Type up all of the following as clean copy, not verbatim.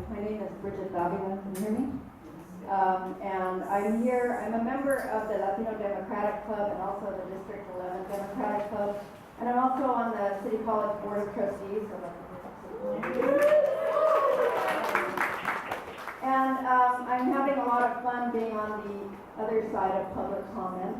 my name is Bridget Davila, can you hear me? And I'm here, I'm a member of the Latino Democratic Club and also the District 11 Democratic Club. And I'm also on the City College Board of Trustees. And I'm having a lot of fun being on the other side of public comment.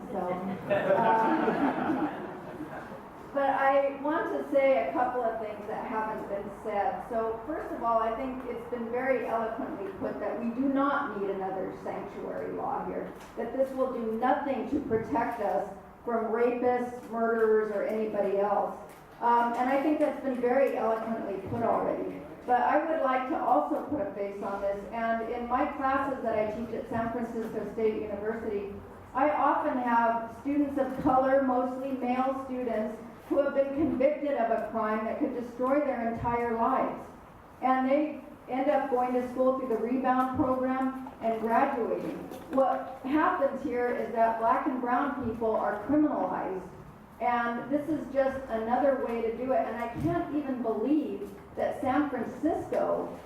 But I want to say a couple of things that haven't been said. So first of all, I think it's been very eloquently put that we do not need another sanctuary law here, that this will do nothing to protect us from rapists, murderers, or anybody else. And I think that's been very eloquently put already. But I would like to also put a face on this, and in my classes that I teach at San Francisco State University, I often have students of color, mostly male students, who have been convicted of a crime that could destroy their entire lives. And they end up going to school through the rebound program and graduating. What happens here is that black and brown people are criminalized. And this is just another way to do it. And I can't even believe that San Francisco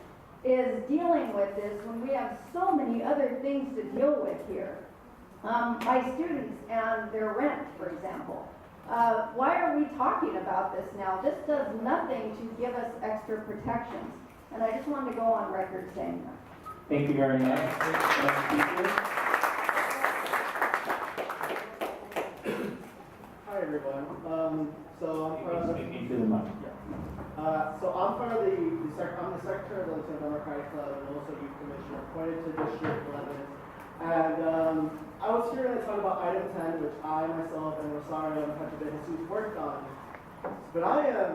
is dealing with this when we have so many other things to deal with here. My students and their rent, for example. Why are we talking about this now? This does nothing to give us extra protections. And I just wanted to go on record saying that. Thank you very much. Next speaker. Hi everyone. Speaking to the mic. I'm part of I'm the secretary of the Latino Democratic Club and also youth commissioner appointed to District 11. And I was here to talk about item 10, which I myself and Rosario and Patrick de Jesus worked on. But I am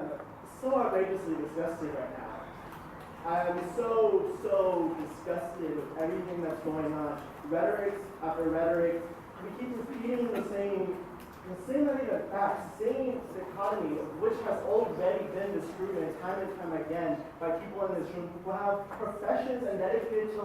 so outrageously disgusted right now. I am so disgusted with everything that's going on. Rhetoric after rhetoric. We keep repeating the same facts, same dichotomy, which has already been disproven time and time again by people in this room who have professions and dedicated to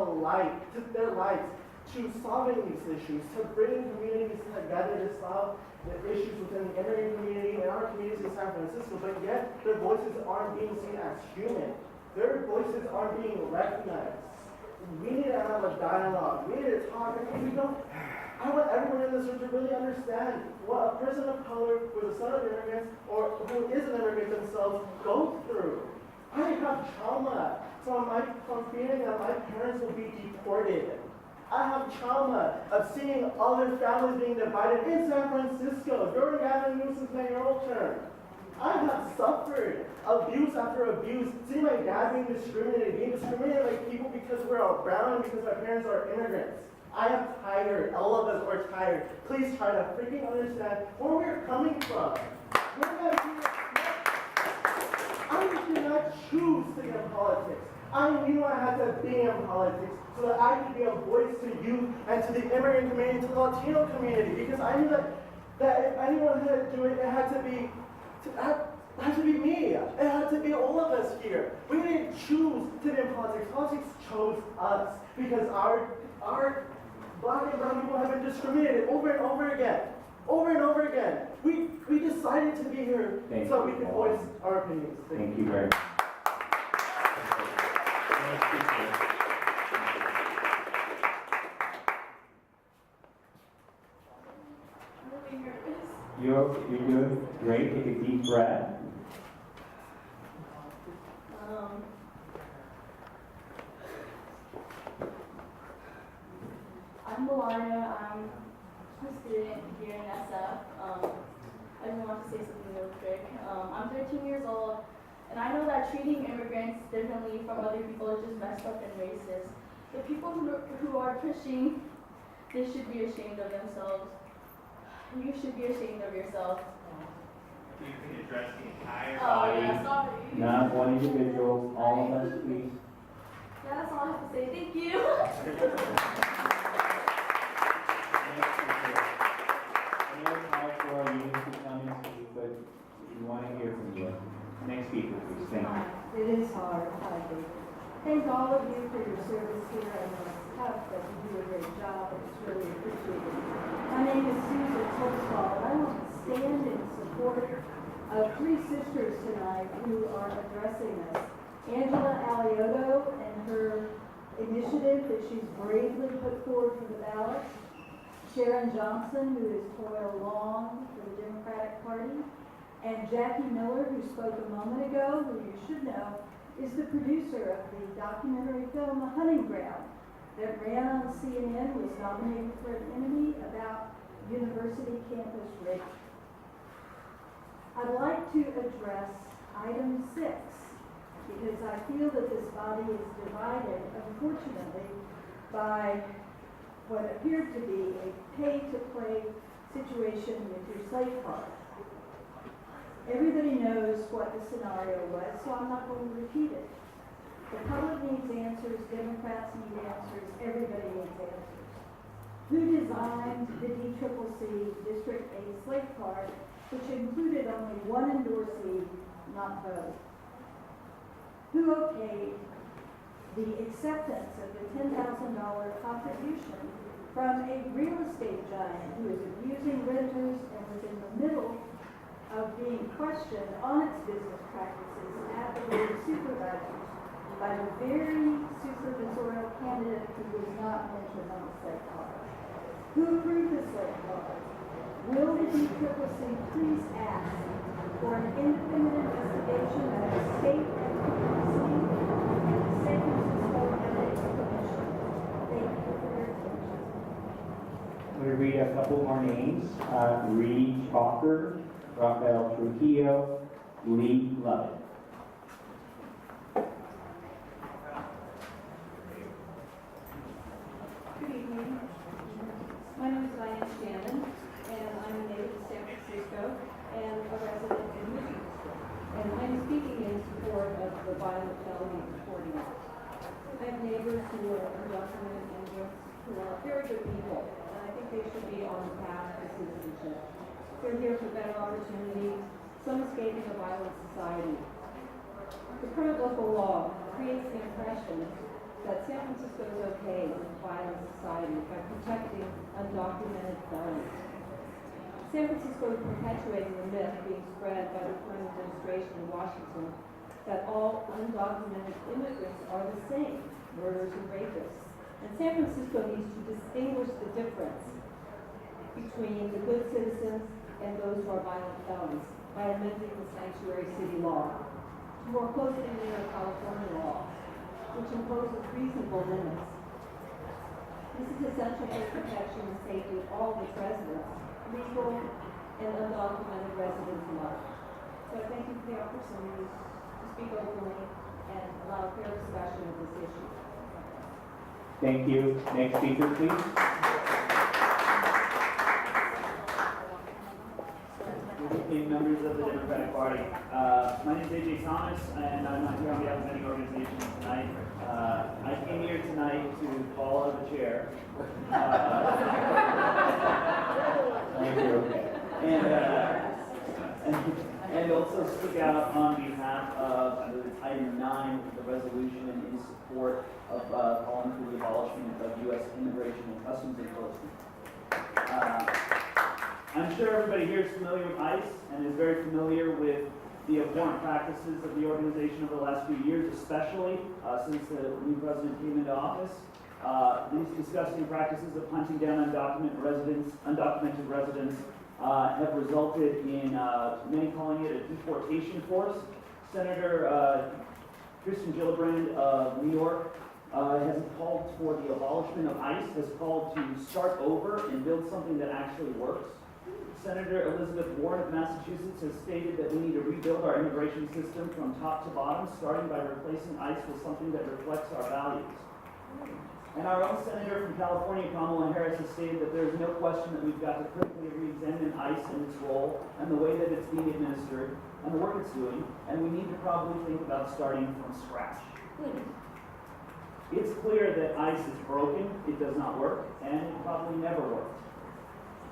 their lives to solving these issues, to bringing communities together to solve the issues within the immigrant community and our communities in San Francisco, but yet their voices aren't being seen as human. Their voices aren't being recognized. We need to have a dialogue. We need to talk. I want everyone in this room to really understand what a person of color who is a son of immigrants or who is an immigrant themselves go through. I have trauma from feeling that my parents will be deported. I have trauma of seeing other families being divided in San Francisco during Gavin Newsom's mayoral term. I have suffered abuse after abuse, seeing my dad being discriminated like people because we're all brown and because my parents are immigrants. I am tired. All of us are tired. Please try to freaking understand where we're coming from. I did not choose to get in politics. I knew I had to be in politics so that I could be a voice to you and to the immigrant community, to the Latino community, because I knew that if anyone had to do it, it had to be me. It had to be all of us here. We didn't choose to be in politics. Politics chose us because our black and brown people have been discriminated over and over again. Over and over again. We decided to be here so we could voice our opinions. Thank you very much. You're doing great. Take a deep breath. I'm Melania. I'm a student here in SF. I just want to say something real quick. I'm 13 years old, and I know that treating immigrants differently from other people is just messed up and racist. The people who are pushing, they should be ashamed of themselves. You should be ashamed of yourself. You can address the entire body. audience. Yeah, sorry. Not one individual. All of us, please. Yeah, that's all I have to say. Thank you. For our youth to come and speak, but we want to hear from you. Next speaker, please. Thank you. It is hard. Hi, David. Thank all of you for your service here. I know it's tough, but you do a great job, and it's really appreciated. My name is Susan Tolstall, and I want to stand in support of three sisters tonight who are addressing us. Angela Alioto and her initiative that she's bravely put forward for the ballot. Sharon Johnson, who has toiled long for the Democratic Party, and Jackie Miller, who spoke a moment ago, who you should know, is the producer of the documentary film The Hunting Ground that ran on CNN, was nominated for an Emmy about university campus rape. I'd like to address item 6, because I feel that this body is divided, unfortunately, by what appeared to be a pay-to-play situation with your slate card. Everybody knows what the scenario was, so I'm not going to repeat it. The public needs answers, Democrats need answers, everybody needs answers. Who designed the DCCC District A slate card, which included only one endorsee, not both? Who okayed the acceptance of the $10,000 contribution from a real estate giant who is abusing renters and was in the middle of being questioned on its business practices at the Board of Supervisors by the very supervisorial candidate who was not mentioned on the slate card? Who approved the slate card? Will the DCCC please ask for an independent investigation of the state FTC and the San Francisco Ethics Commission? Thank you for your attention. I'm going to read a couple more names. Reed Chalker, Rafael Trujillo, Lee Lovett. Good evening. My name is Diane Shannon, and I'm a native of San Francisco and a resident in Michigan. And I'm speaking in support of the Violent Felony Reporting Act. I have neighbors who are undocumented immigrants who are very good people, and I think they should be on the path to citizenship. They're here for better opportunities, some escaping a violent society. The current local law creates the impression that San Francisco is okay with a violent society by protecting undocumented felons. San Francisco is perpetuating the myth being spread by the current administration in Washington that all undocumented immigrants are the same, murderers and rapists. And San Francisco needs to distinguish the difference between the good citizens and those who are violent felons by amending the sanctuary city law to more closely mirror California law, which imposes reasonable limits. This is essential for the protection and safety of all of its residents, legal and undocumented residents alike. So I thank you for the opportunity to speak openly and allow fair discussion of this issue. Thank you. Next speaker, please. Good evening, members of the Democratic Party. My name is AJ Thomas, and I'm not here on behalf of any organization tonight. I came here tonight to call out the chair. And also speak out on behalf of, I believe it's item 9, the resolution in support of calling for the abolishment of U.S. Immigration and Customs Enforcement. I'm sure everybody here is familiar with ICE and is very familiar with the abhorrent practices of the organization over the last few years, especially since the new president came into office. These disgusting practices of hunting down undocumented residents have resulted in many calling it a deportation force. Senator Kristen Gillibrand of New York has called for the abolishment of ICE, has called to start over and build something that actually works. Senator Elizabeth Warren of Massachusetts has stated that we need to rebuild our immigration system from top to bottom, starting by replacing ICE with something that reflects our values. And our own senator from California, Kamala Harris, has stated that there is no question that we've got to critically re-examine ICE and its role and the way that it's being administered and the work it's doing, and we need to probably think about starting from scratch. It's clear that ICE is broken, it does not work, and it probably never worked.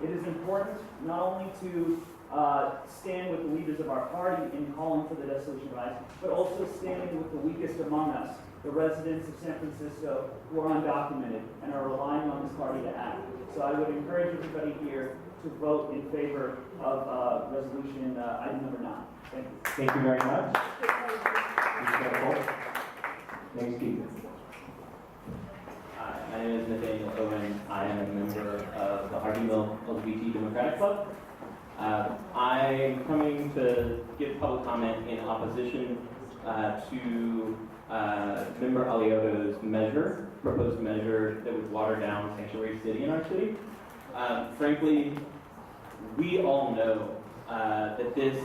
It is important not only to stand with the leaders of our party in calling for the dissolution of ICE, but also standing with the weakest among us, the residents of San Francisco who are undocumented and are relying on this party to act. So I would encourage everybody here to vote in favor of resolution item number 9. Thank you. Thank you very much. Next speaker. LGBT Democratic Club. I'm coming to give public comment in opposition to Member Alioto's proposed measure that would water down sanctuary city in our city. Frankly, we all know that this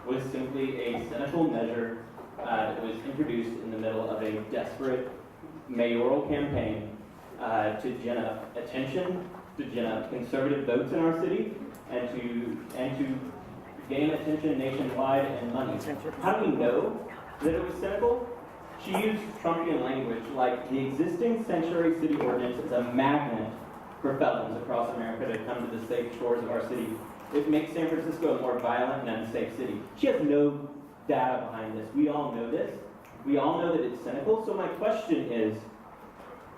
was simply a cynical measure that was introduced in the middle of a desperate mayoral campaign to gin up attention, to gin up conservative votes in our city, and to gain attention nationwide and money. How do we know that it was cynical? She used Trumpian language like the existing sanctuary city ordinance is a magnet for felons across America to come to the safe shores of our city. It makes San Francisco a more violent and unsafe city. She has no data behind this. We all know this. We all know that it's cynical. So my question is,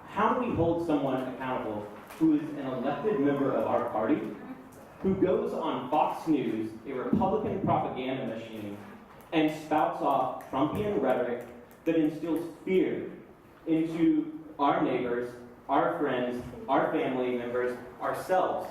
how do we hold someone accountable who is an elected member of our party, who goes on Fox News, a Republican propaganda machine, and spouts off Trumpian rhetoric that instills fear into our neighbors, our friends, our family members, ourselves?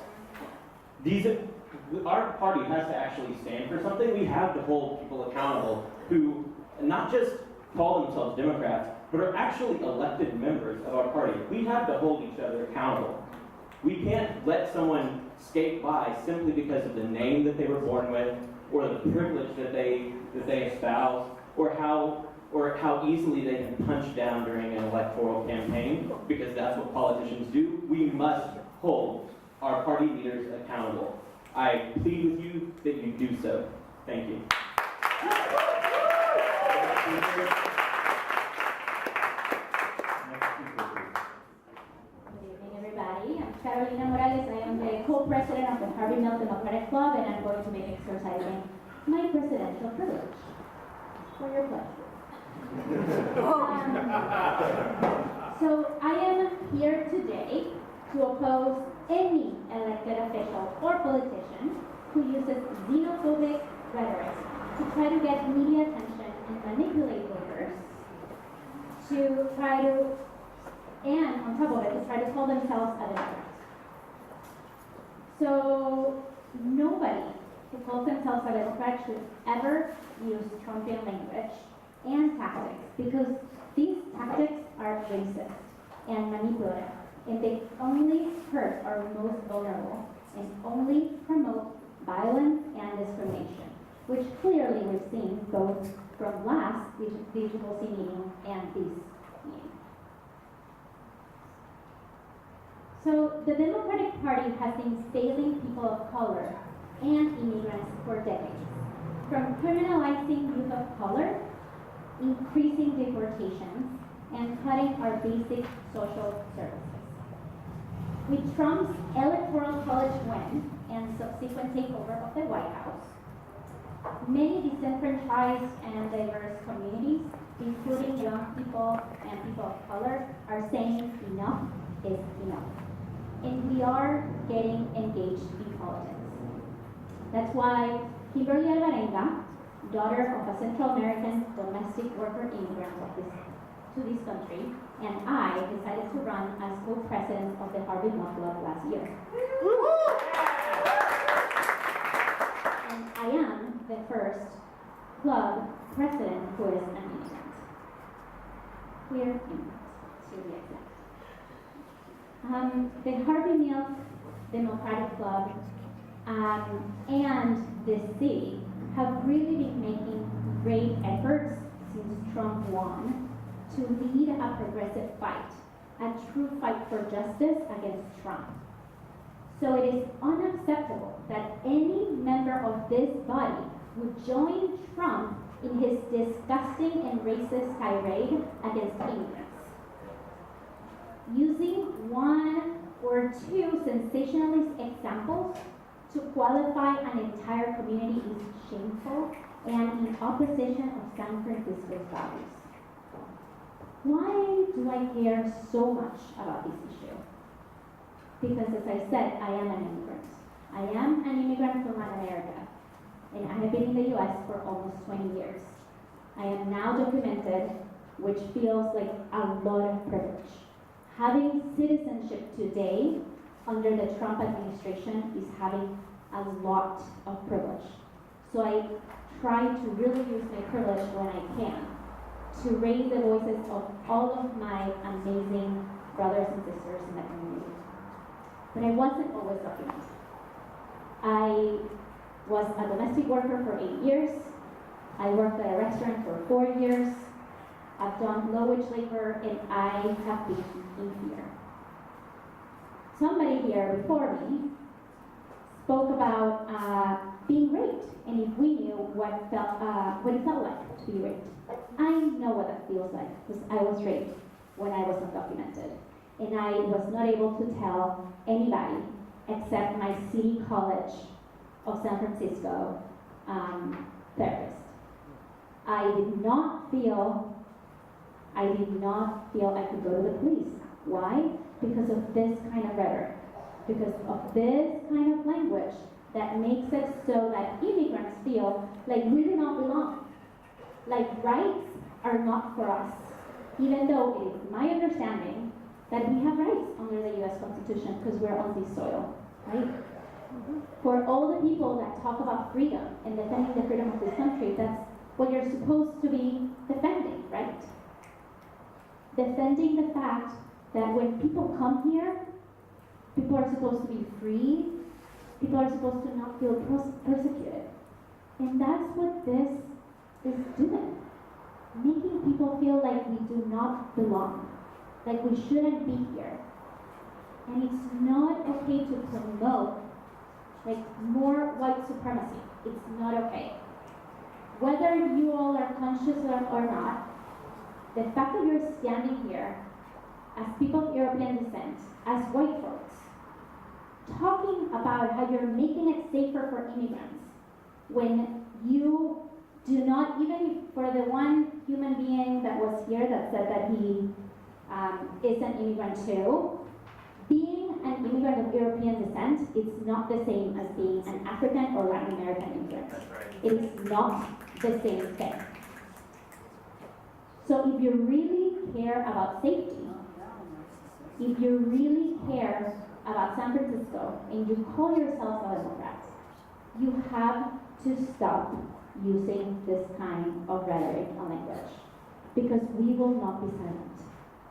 Our party has to actually stand for something. We have to hold people accountable who not just call themselves Democrats, but are actually elected members of our party. We have to hold each other accountable. We can't let someone skate by simply because of the name that they were born with, or the privilege that they espouse, or how easily they can punch down during an electoral campaign, because that's what politicians do. We must hold our party leaders accountable. I plead with you that you do so. Thank you. Good evening, everybody. I'm Carolina Morales. I am the co-president of the Harvey Milk Democratic Club, and I'm going to be exercising my presidential privilege for your pleasure. So I am here today to oppose any elected official or politician who uses xenophobic rhetoric to try to get media attention and manipulate voters to try to, and on top of it, to try to call themselves a Democrat. So nobody who calls themselves a Democrat should ever use Trumpian language and tactics, because these tactics are racist and manipulative, and they only hurt our most vulnerable and only promote violence and discrimination, which clearly we've seen both from last digital C meeting and this meeting. So the Democratic Party has been failing people of color and immigrants for decades, from criminalizing youth of color, increasing deportations, and cutting our basic social services. With Trump's electoral college win and subsequent takeover of the White House, many disenfranchised and diverse communities, including young people and people of color, are saying enough is enough. And we are getting engaged in politics. That's why Kimberly Alvarenga, daughter of a Central American domestic worker immigrant to this country, and I decided to run as co-president of the Harvey Milk Club last year. And I am the first club president who is an immigrant. Queer immigrant, to be exact. The Harvey Milk Democratic Club and the city have really been making great efforts since Trump won to lead a progressive fight, a true fight for justice against Trump. So it is unacceptable that any member of this body would join Trump in his disgusting and racist tirade against immigrants. Using one or two sensationalist examples to qualify an entire community is shameful and in opposition of San Francisco's values. Why do I care so much about this issue? Because as I said, I am an immigrant. I am an immigrant from Latin America, and I have been in the US for almost 20 years. I am now documented, which feels like a lot of privilege. Having citizenship today under the Trump administration is having a lot of privilege. So I try to really use my privilege when I can to raise the voices of all of my amazing brothers and sisters in the community. But I wasn't always documented. I was a domestic worker for 8 years. I worked at a restaurant for 4 years. I've done low-wage labor, and I have been in fear. Somebody here before me spoke about being raped, and if we knew what it felt like to be raped. I know what that feels like, because I was raped when I was undocumented, and I was not able to tell anybody except my City College of San Francisco therapist. I did not feel I could go to the police. Why? Because of this kind of rhetoric, because of this kind of language that makes it so that immigrants feel like we do not belong, like rights are not for us, even though it is my understanding that we have rights under the U.S. Constitution because we're on this soil, right? For all the people that talk about freedom and defending the freedom of this country, that's what you're supposed to be defending, right? Defending the fact that when people come here, people are supposed to be free, people are supposed to not feel persecuted. And that's what this is doing. Making people feel like we do not belong, like we shouldn't be here. And it's not okay to promote more white supremacy. It's not okay. Whether you all are conscious or not, the fact that you're standing here as people of European descent, as white folks, talking about how you're making it safer for immigrants when you do not, even for the one human being that was here that said that he is an immigrant too, being an immigrant of European descent is not the same as being an African or Latin American immigrant. That's right. It is not the same thing. So if you really care about safety, if you really care about San Francisco and you call yourself a Democrat, you have to stop using this kind of rhetoric and language, because we will not be silent.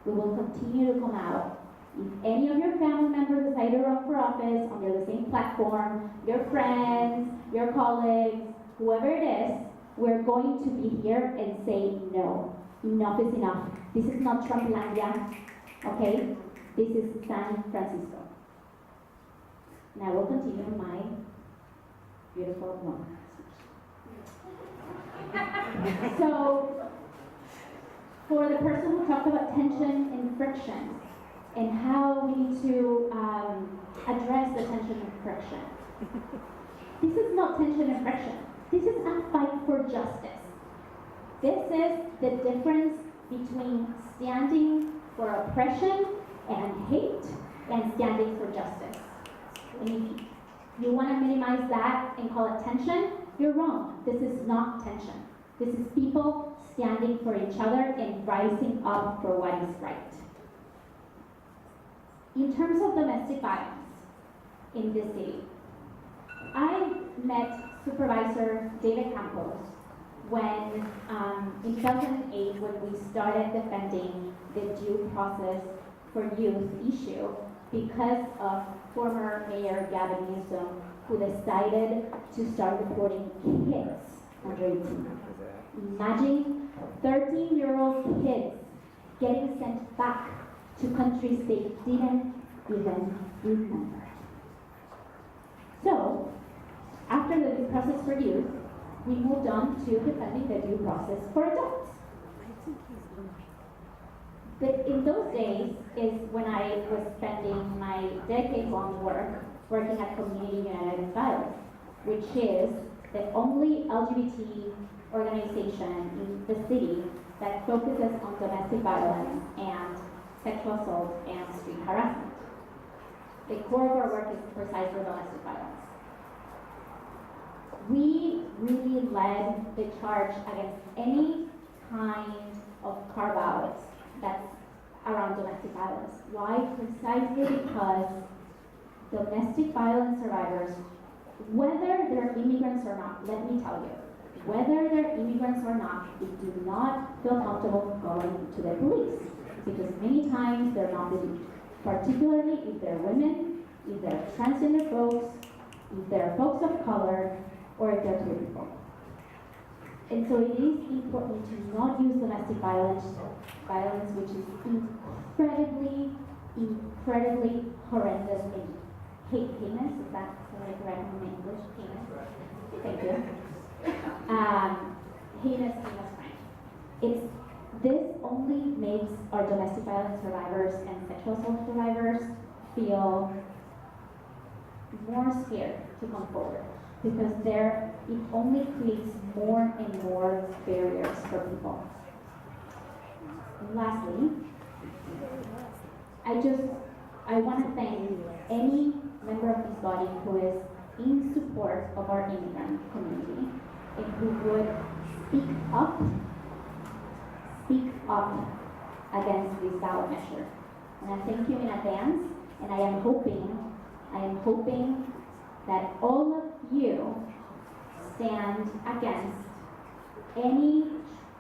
We will continue to come out. If any of your family members decide to run for office under the same platform, your friends, your colleagues, whoever it is, we're going to be here and say no. Enough is enough. This is not Trumplandia, okay? This is San Francisco. And I will continue my beautiful moment. So, for the person who talked about tension and friction, and how we need to address the tension and friction. This is not tension and friction. This is a fight for justice. This is the difference between standing for oppression and hate and standing for justice. And if you want to minimize that and call it tension, you're wrong. This is not tension. This is people standing for each other and rising up for what is right. In terms of domestic violence in this city, I met Supervisor David Campos when, in 2008, when we started defending the due process for youth issue because of former Mayor Gavin Newsom, who decided to start deporting kids under 18. Imagine 13-year-old kids getting sent back to countries they didn't even remember. So, after the due process for youth, we moved on to defending the due process for adults. But in those days is when I was spending my decade-long work working at Community United Against Violence, which is the only LGBT organization in the city that focuses on domestic violence and sexual assault and street harassment. The core of our work is precisely domestic violence. We really led the charge against any kind of carve-out that's around domestic violence. Why? Precisely because domestic violence survivors, whether they're immigrants or not, let me tell you, whether they're immigrants or not, they do not feel comfortable going to the police because many times they're not believed, particularly if they're women, if they're transgender folks, if they're folks of color, or if they're queer people. And so it is important to not use domestic violence, which is incredibly horrendous and heinous, is that correct in English? Heinous? Thank you. Heinous crime. This only makes our domestic violence survivors and sexual assault survivors feel more scared to come forward because it only creates more and more barriers for people. And lastly, I want to thank any member of this body who is in support of our immigrant community and who would speak up against this ballot measure. And I thank you in advance, and I am hoping that all of you stand against any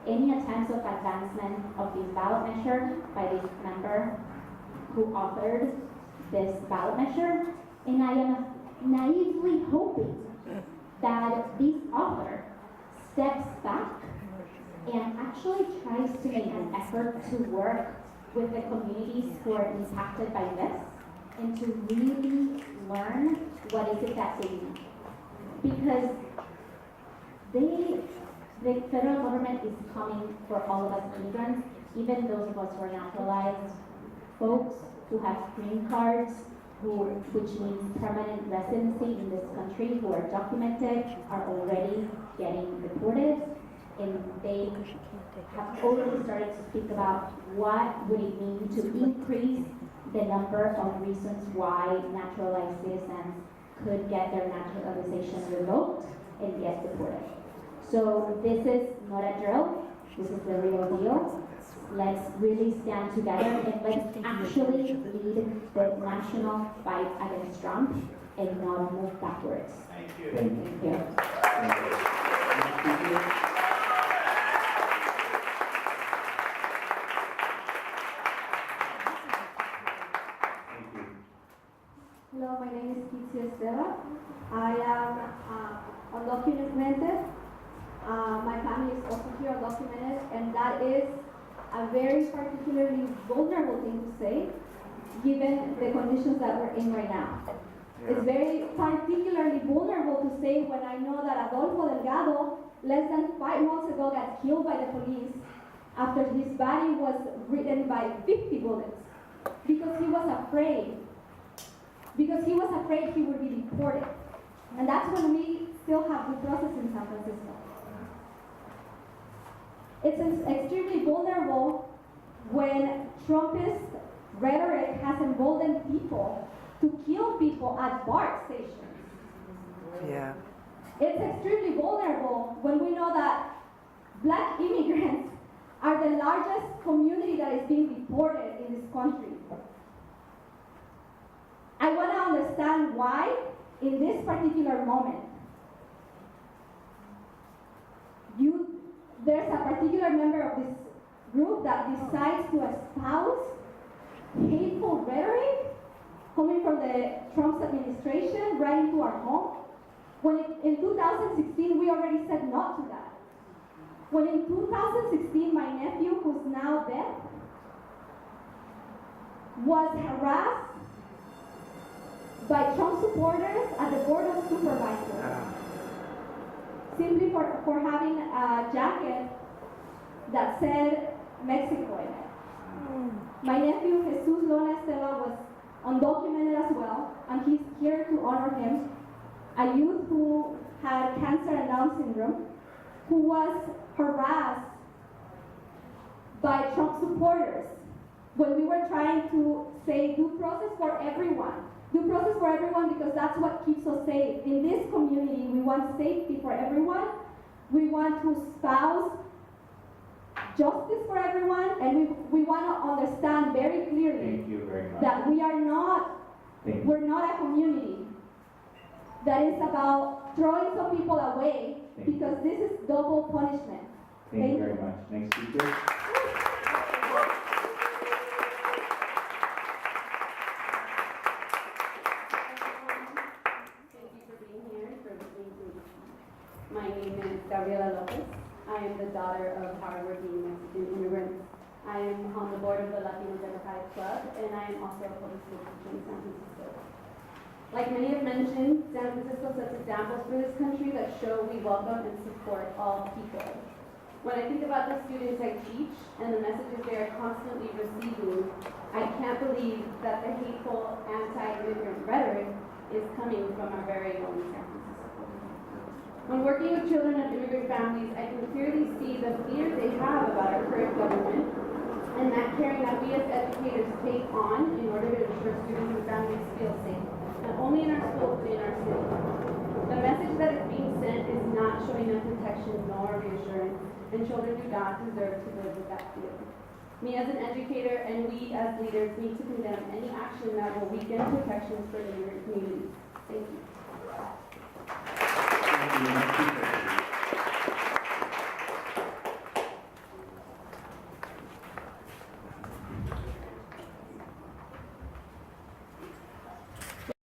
attempts of advancement of this ballot measure by this member who authored this ballot measure. And I am naively hoping that this author steps back and actually tries to make an effort to work with the communities who are impacted by this and to really learn what is it that they need. Because the federal government is coming for all of us immigrants, even those of us who are naturalized, folks who have green cards, which means permanent residency in this country, who are documented, are already getting deported, and they have already started to speak about what would it mean to increase the number of reasons why naturalized citizens could get their naturalization revoked and get deported. So this is not a drill, this is the real deal. Let's really stand together and let's actually lead the national fight against Trump and not move backwards. Thank you. Thank Thank you. Hello, my name is Kitsi Estela. I am undocumented. My family is also here undocumented, and that is a very particularly vulnerable thing to say, given the conditions that we're in right now. It's very particularly vulnerable to say when I know that Adolfo Delgado, less than 5 months ago, got killed by the police after his body was ridden by 50 bullets because he was afraid. Because he was afraid he would be deported. And that's when we still have due process in San Francisco. It's extremely vulnerable when Trumpist rhetoric has emboldened people to kill people at BART stations. Yeah. It's extremely vulnerable when we know that Black immigrants are the largest community that is being deported in this country. I want to understand why, in this particular moment, there's a particular member of this group that decides to espouse hateful rhetoric coming from the Trump's administration right into our home, when in 2016 we already said no to that. When in 2016 my nephew, who's now dead, was harassed by Trump supporters at the Board of Supervisors, simply for having a jacket that said Mexico in it. My nephew, Jesus Lona Estela, was undocumented as well, and he's here to honor him, a youth who had cancer and Down syndrome, who was harassed by Trump supporters when we were trying to say due process for everyone. Due process for everyone because that's what keeps us safe. In this community, we want safety for everyone. We want to espouse justice for everyone, and we want to understand very clearly Thank you very much. that we are not Thank you. We're not a community that is about throwing some people away Thank you. because this is double punishment. Thank you very much. Next speaker. Thank you for being here and for listening to me. My name is Gabriela Lopez. I am the daughter of hardworking Mexican immigrants. I am on the board of the Latino Democratic Club, and I am also a public school teacher in San Francisco. Like many have mentioned, San Francisco sets examples for this country that show we welcome and support all people. When I think about the students I teach and the messages they are constantly receiving, I can't believe that the hateful anti-immigrant rhetoric is coming from our very own San Francisco. When working with children of immigrant families, I can clearly see the fear they have about our current government and that caring that we as educators take on in order to ensure students and families feel safe, not only in our schools but in our city. The message that is being sent is not showing them protection nor reassurance, and children do not deserve to live with that fear. Me as an educator and we as leaders need to condemn any action that will weaken protections for the immigrant community. Thank you. Thank you. Next speaker.